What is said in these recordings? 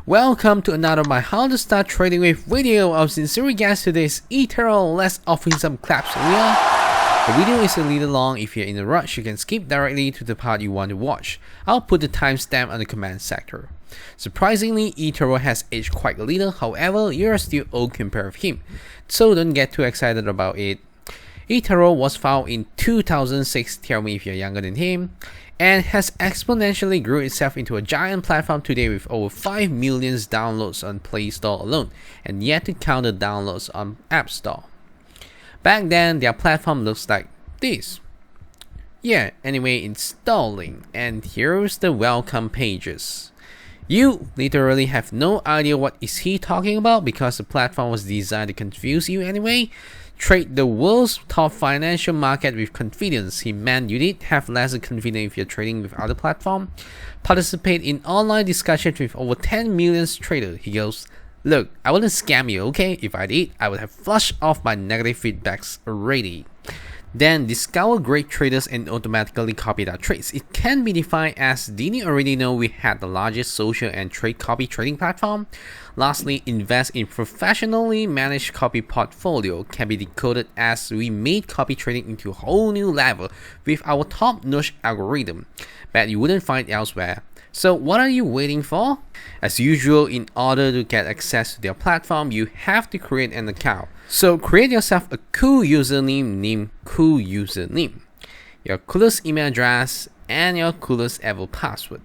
Welcome to another My How to Start Trading With video. Our sincere guest today is eToro. Let's offer some claps. The video is a little long. If you're in a rush, you can skip directly to the part you want to watch. I'll put the timestamp on the comment section. Surprisingly, eToro has aged quite a little. However, you're still old compared with him, so don't get too excited about it. eToro was founded in 2006, tell me if you're younger than him, and has exponentially grew itself into a giant platform today with over 5 million downloads on Play Store alone, and yet to count the downloads on App Store. Back then, their platform looks like this. Yeah, anyway, installing, and here's the welcome pages. You literally have no idea what is he talking about because the platform was designed to confuse you anyway. Trade the world's top financial market with confidence. He meant you did have lesser confidence if you're trading with other platforms. Participate in online discussions with over 10 million traders. He goes, look, I wouldn't scam you, okay? If I did, I would have flushed off my negative feedbacks already. Then discover great traders and automatically copy their trades. It can be defined as, didn't you already know we had the largest social and trade copy trading platform? Lastly, invest in professionally managed copy portfolio. Can be decoded as we made copy trading into a whole new level with our top-notch algorithm that you wouldn't find elsewhere. So what are you waiting for? As usual, in order to get access to their platform, you have to create an account. So create yourself a cool username named Cool Username, your coolest email address, and your coolest ever password.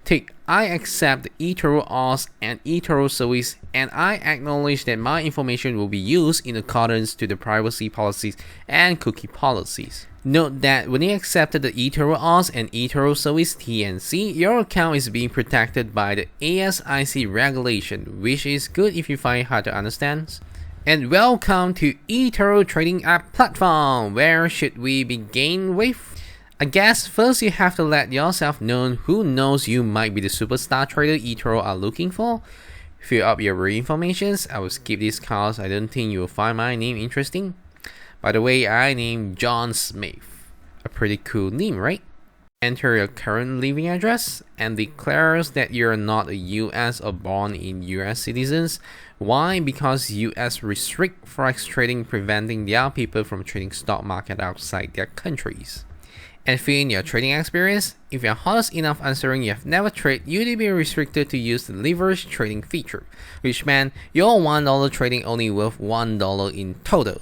Tick I accept the eToro OS and eToro service, and I acknowledge that my information will be used in accordance to the privacy policies and cookie policies. Note that when you accepted the eToro OS and eToro service TNC, your account is being protected by the ASIC regulation, which is good if you find it hard to understand. And welcome to eToro Trading App Platform. Where should we begin with? I guess first you have to let yourself know who knows you might be the superstar trader eToro are looking for. Fill up your real information. I will skip this cause I don't think you will find my name interesting. By the way, I named John Smith. A pretty cool name, right? Enter your current living address and declares that you're not a US or born in US citizens. Why? Because US restrict Forex trading, preventing their people from trading stock market outside their countries. And fill in your trading experience. If you're honest enough answering you have never traded, you'd be restricted to use the leverage trading feature, which meant your $1 trading only worth $1 in total.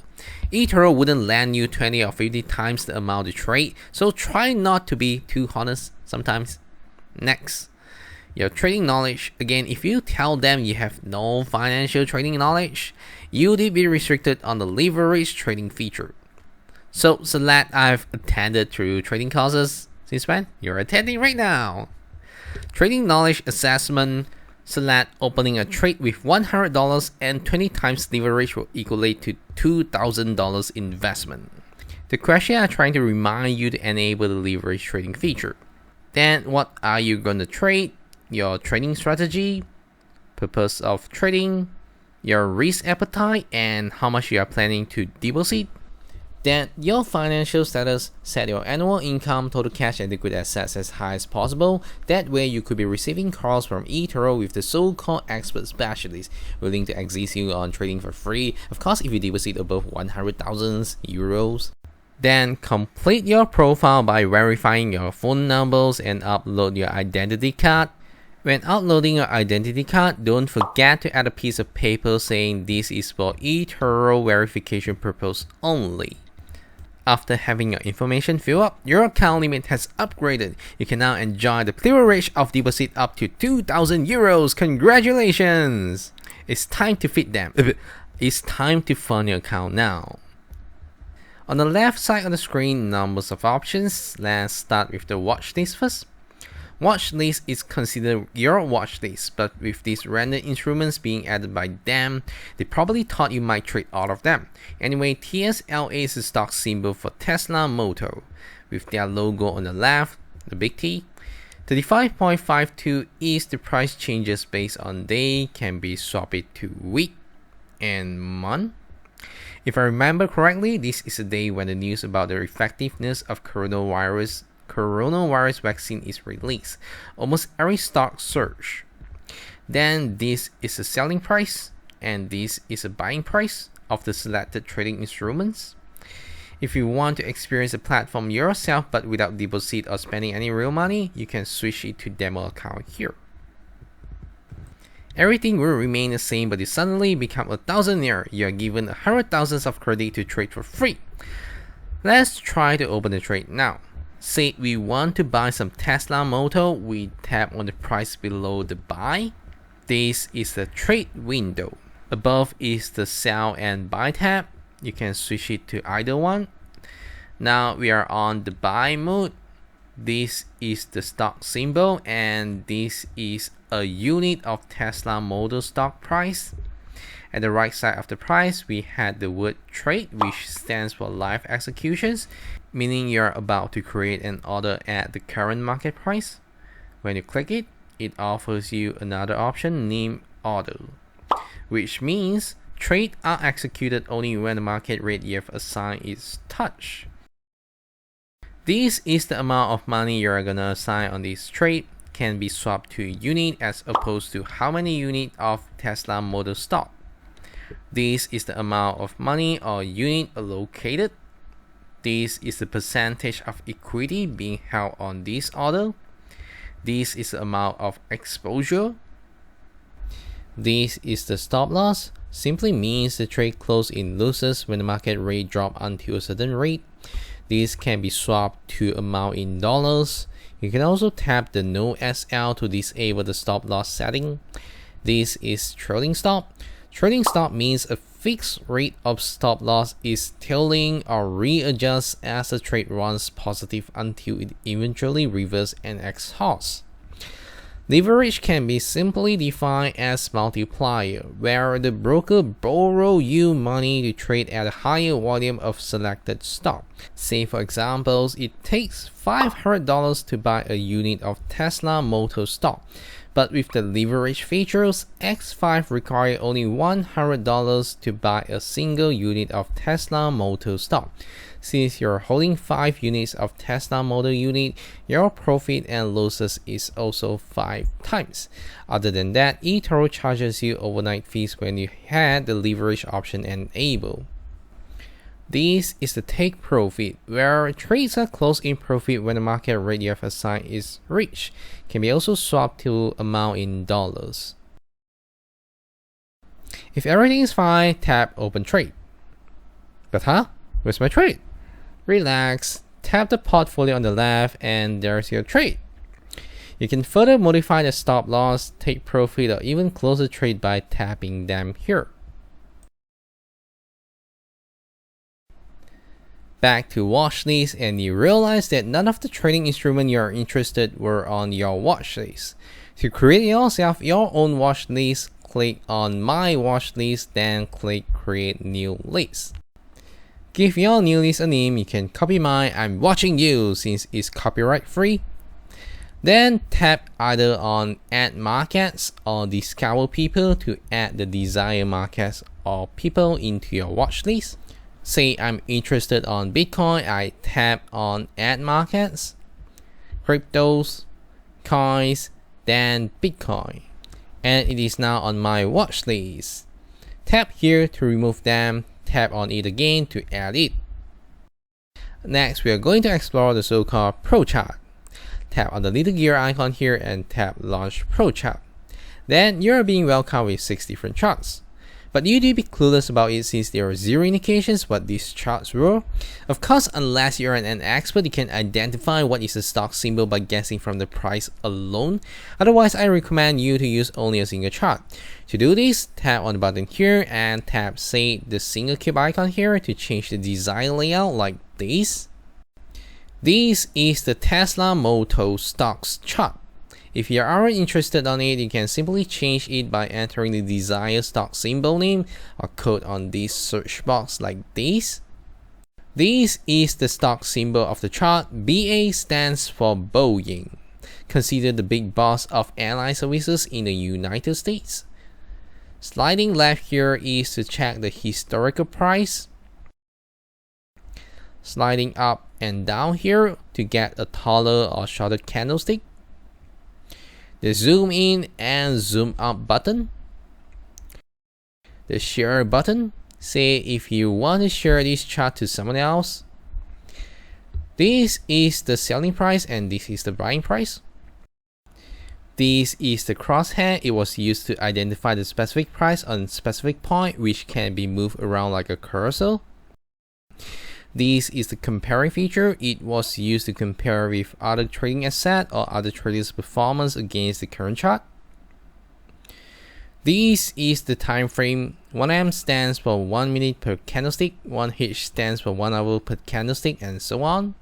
eToro wouldn't lend you 20 or 50 times the amount to trade, so try not to be too honest sometimes. Next, your trading knowledge. Again, if you tell them you have no financial trading knowledge, you'd be restricted on the leverage trading feature. So select I've attended through trading courses. Since when? You're attending right now. Trading knowledge assessment. Select opening a trade with $100 and 20 times leverage will equate to $2,000 investment. The question I'm trying to remind you to enable the leverage trading feature. Then what are you going to trade? Your trading strategy, purpose of trading, your risk appetite, and how much you are planning to deposit. Then your financial status. Set your annual income, total cash and liquid assets as high as possible. That way you could be receiving calls from eToro with the so-called expert specialists willing to assist you on trading for free, of course if you deposit above 100,000 euros. Then complete your profile by verifying your phone numbers and upload your identity card. When uploading your identity card, don't forget to add a piece of paper saying this is for eToro verification purpose only. After having your information filled up, your account limit has upgraded. You can now enjoy the privilege of deposit up to 2,000 euros. Congratulations! It's time to fit them. It's time to fund your account now. On the left side of the screen, numbers of options. Let's start with the watch list first. Watchlist is considered your watchlist, but with these random instruments being added by them, they probably thought you might trade all of them. Anyway, TSLA is the stock symbol for Tesla Motor, with their logo on the left, the big T. 35.52 is the price changes based on day, can be swapped to week and month. If I remember correctly, this is a day when the news about the effectiveness of coronavirus vaccine is released. Almost every stock surge. Then this is the selling price, and this is the buying price of the selected trading instruments. If you want to experience the platform yourself but without deposit or spending any real money, you can switch it to demo account here. Everything will remain the same, but you suddenly become a thousandaire. You are given 100,000 of credit to trade for free. Let's try to open the trade now. Say we want to buy some Tesla Motor, we tap on the price below the buy. This is the trade window. Above is the sell and buy tab. You can switch it to either one. Now we are on the buy mode. This is the stock symbol, and this is a unit of Tesla Model stock price. At the right side of the price, we had the word trade, which stands for live executions, meaning you're about to create an order at the current market price. When you click it, it offers you another option named order, which means trades are executed only when the market rate you have assigned is touched. This is the amount of money you're gonna assign on this trade. Can be swapped to unit as opposed to how many units of Tesla Model stock. This is the amount of money or unit allocated. This is the percentage of equity being held on this order. This is the amount of exposure. This is the stop loss. Simply means the trade closed in losses when the market rate drops until a certain rate. This can be swapped to amount in dollars. You can also tap the No SL to disable the stop loss setting. This is trailing stop. Trailing stop means a fixed rate of stop loss is tailing or readjusts as the trade runs positive until it eventually reverses and exhausts. Leverage can be simply defined as multiplier, where the broker borrows you money to trade at a higher volume of selected stock. Say for example, it takes $500 to buy a unit of Tesla Motor stock, but with the leverage features, X5 requires only $100 to buy a single unit of Tesla Motor stock. Since you're holding 5 units of Tesla Model unit, your profit and losses is also 5 times. Other than that, eToro charges you overnight fees when you had the leverage option enabled. This is the take profit, where trades are closed in profit when the market rate you have assigned is reached. Can be also swapped to amount in dollars. If everything is fine, tap open trade. But where's my trade? Relax, tap the portfolio on the left, and there's your trade. You can further modify the stop loss, take profit, or even close the trade by tapping them here. Back to Watchlist, and you realize that none of the trading instruments you are interested were on your watchlist. To create yourself your own watchlist, click on My Watchlist, then click Create New List. Give your new list a name. You can copy mine, I'm watching you, since it's copyright free. Then tap either on Add Markets or Discover People to add the desired markets or people into your watch list. Say I'm interested on Bitcoin, I tap on Add Markets, Cryptos, Coins, then Bitcoin. And it is now on my watch list. Tap here to remove them. Tap on it again to add it. Next, we are going to explore the so-called Procharts. Tap on the little gear icon here and tap Launch Procharts. Then you are being welcomed with 6 different charts. But you do be clueless about it since there are 0 indications what these charts were. Of course, unless you're an expert, you can identify what is a stock symbol by guessing from the price alone. Otherwise, I recommend you to use only a single chart. To do this, tap on the button here and tap say the single cube icon here to change the design layout like this. This is the Tesla Motor stocks chart. If you aren't interested on it, you can simply change it by entering the desired stock symbol name or code on this search box like this. This is the stock symbol of the chart. BA stands for Boeing, considered the big boss of airline services in the United States. Sliding left here is to check the historical price. Sliding up and down here to get a taller or shorter candlestick. the zoom in and zoom out button, the share button, say if you want to share this chart to someone else. This is the selling price and this is the buying price. This is the crosshair. It was used to identify the specific price on a specific point, which can be moved around like a cursor. This is the comparing feature. It was used to compare with other trading asset or other traders' performance against the current chart. This is the time frame. 1M stands for 1 minute per candlestick, 1H stands for 1 hour per candlestick, and so on.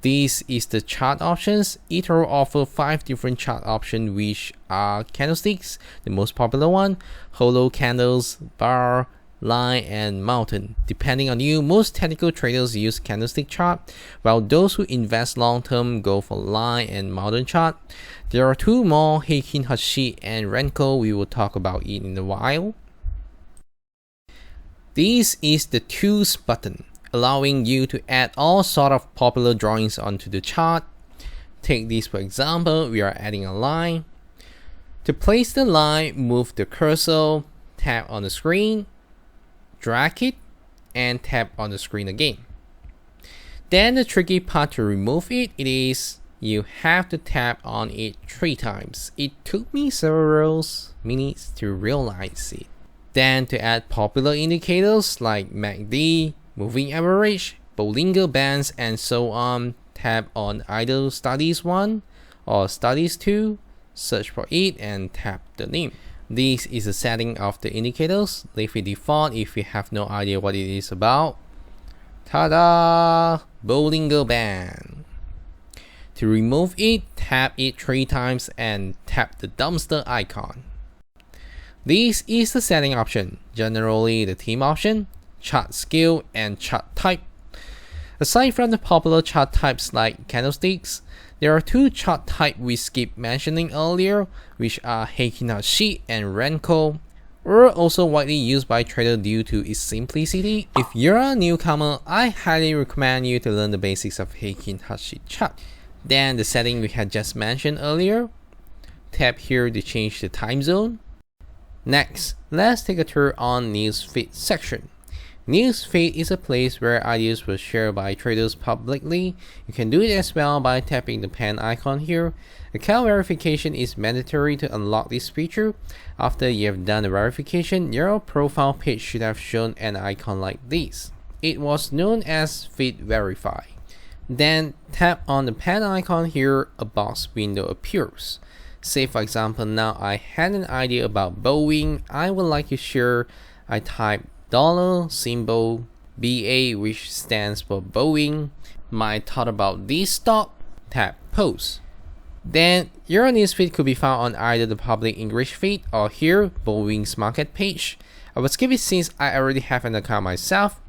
This is the chart options. eToro offers 5 different chart options, which are candlesticks, the most popular one, hollow candles, bar, line, and mountain. Depending on you, most technical traders use candlestick chart, while those who invest long term go for line and mountain chart. There are 2 more, Heikin, Ashi, and Renko. We will talk about it in a while. This is the tools button, allowing you to add all sort of popular drawings onto the chart. Take this for example, we are adding a line. To place the line, move the cursor, tap on the screen, drag it, and tap on the screen again. Then the tricky part to remove it is you have to tap on it 3 times. It took me several minutes to realize it. Then to add popular indicators like MACD, moving average, Bollinger Bands, and so on, tap on either Studies 1 or Studies 2, search for it, and tap the name. This is the setting of the indicators. Leave it default if you have no idea what it is about. Ta-da! Bollinger Band. To remove it, tap it 3 times and tap the dumpster icon. This is the setting option, generally the theme option, chart scale, and chart type. Aside from the popular chart types like candlesticks, there are 2 chart types we skipped mentioning earlier, which are Heikin, Ashi, and Renko, or also widely used by traders due to its simplicity. If you're a newcomer, I highly recommend you to learn the basics of Heikin, Ashi chart. Then the setting we had just mentioned earlier, tap here to change the time zone. Next, let's take a tour on Newsfeed section. Newsfeed is a place where ideas were shared by traders publicly. You can do it as well by tapping the pen icon here. Account verification is mandatory to unlock this feature. After you have done the verification, your profile page should have shown an icon like this. It was known as Feed Verify. Then tap on the pen icon here, a box window appears. Say for example, now I had an idea about Boeing. I would like to share. I type dollar symbol BA, which stands for Boeing. My thought about this stock, tap post. Then your newsfeed could be found on either the public English feed or here, Boeing's market page. I will skip it since I already have an account myself.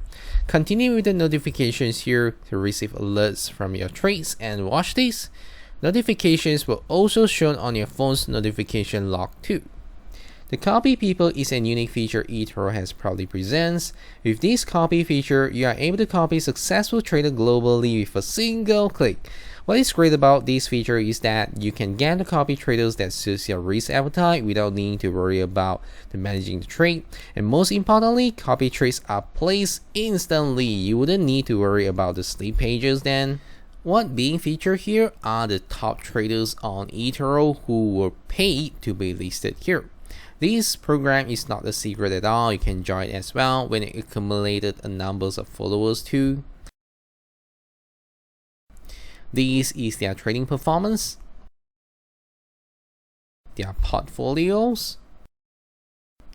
Continue with the notifications here to receive alerts from your trades and watch this. Notifications will also shown on your phone's notification log too. The copy people is a unique feature eToro has proudly presents. With this copy feature, you are able to copy successful traders globally with a single click. What is great about this feature is that you can get the copy traders that suits your risk appetite without needing to worry about managing the trade. And most importantly, copy trades are placed instantly. You wouldn't need to worry about the sleep pages then. What being featured here are the top traders on eToro who were paid to be listed here. This program is not a secret at all. You can join as well when it accumulated a number of followers too. This is their trading performance, their portfolios,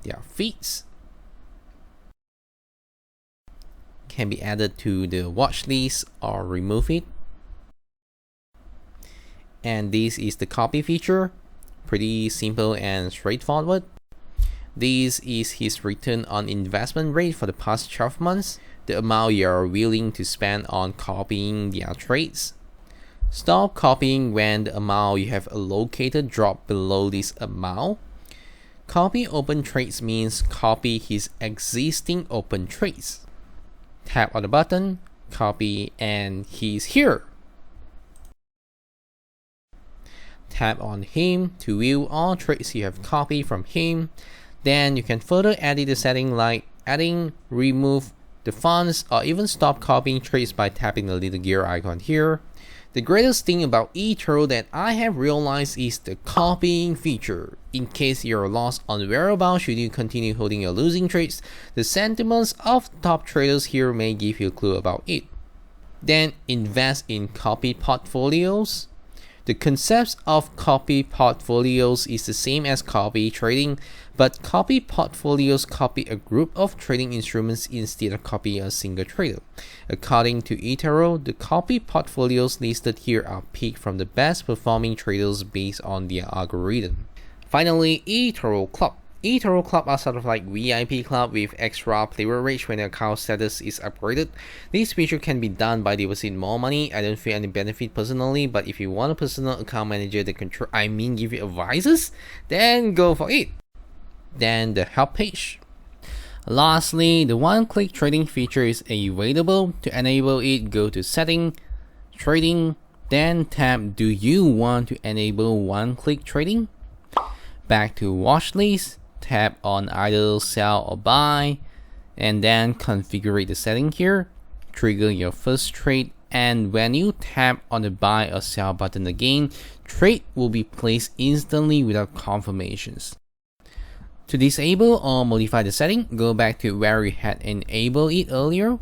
their feeds. Can be added to the watch list or remove it. And this is the copy feature, pretty simple and straightforward. This is his return on investment rate for the past 12 months, the amount you are willing to spend on copying their trades. Stop copying when the amount you have allocated drop below this amount. Copy open trades means copy his existing open trades. Tap on the button, copy, and he's here. Tap on him to view all trades you have copied from him. Then you can further edit the setting like adding, remove the fonts, or even stop copying trades by tapping the little gear icon here. The greatest thing about eToro that I have realized is the copying feature. In case you're lost on whereabouts should you continue holding your losing trades, the sentiments of top traders here may give you a clue about it. Then invest in CopyPortfolios. The concept of CopyPortfolios is the same as copy trading, but CopyPortfolios copy a group of trading instruments instead of copying a single trader. According to eToro, the CopyPortfolios listed here are picked from the best performing traders based on their algorithm. Finally, eToro Club. eToro Club are sort of like VIP club with extra privilege when the account status is upgraded. This feature can be done by depositing more money. I don't feel any benefit personally, but if you want a personal account manager that give you advices, then go for it. Then the help page. Lastly, the one-click trading feature is available. To enable it, go to Setting, Trading, then tap Do you want to enable one-click trading? Back to Watchlist, tap on either sell or buy, and then configure the setting here. Trigger your first trade, and when you tap on the buy or sell button again, trade will be placed instantly without confirmations. To disable or modify the setting, go back to where you had enabled it earlier.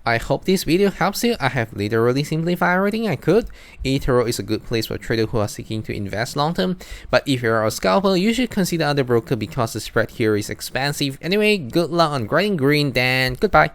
I hope this video helps you. I have literally simplified everything I could. eToro is a good place for traders who are seeking to invest long term, but if you're a scalper, you should consider other broker because the spread here is expensive. Anyway, good luck on grinding green, then goodbye.